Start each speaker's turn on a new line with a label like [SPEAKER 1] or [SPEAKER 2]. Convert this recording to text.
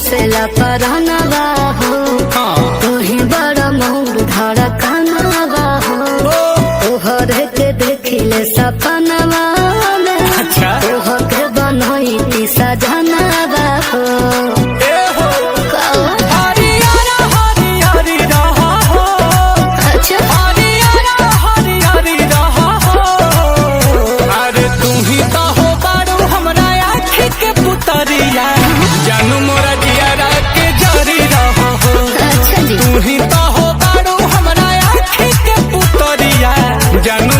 [SPEAKER 1] बसेला परनवा हो तू ही बड़ा मोर धड़कनवा हो तोहर के देखिले सपनवा में तोहर के बनई सजनवा हो
[SPEAKER 2] जानू मोरा जियारा के जरी रहो हो।
[SPEAKER 1] अच्छा जी
[SPEAKER 2] तू ही तो हो बारू हमरा आँखी के पुतरिया जानू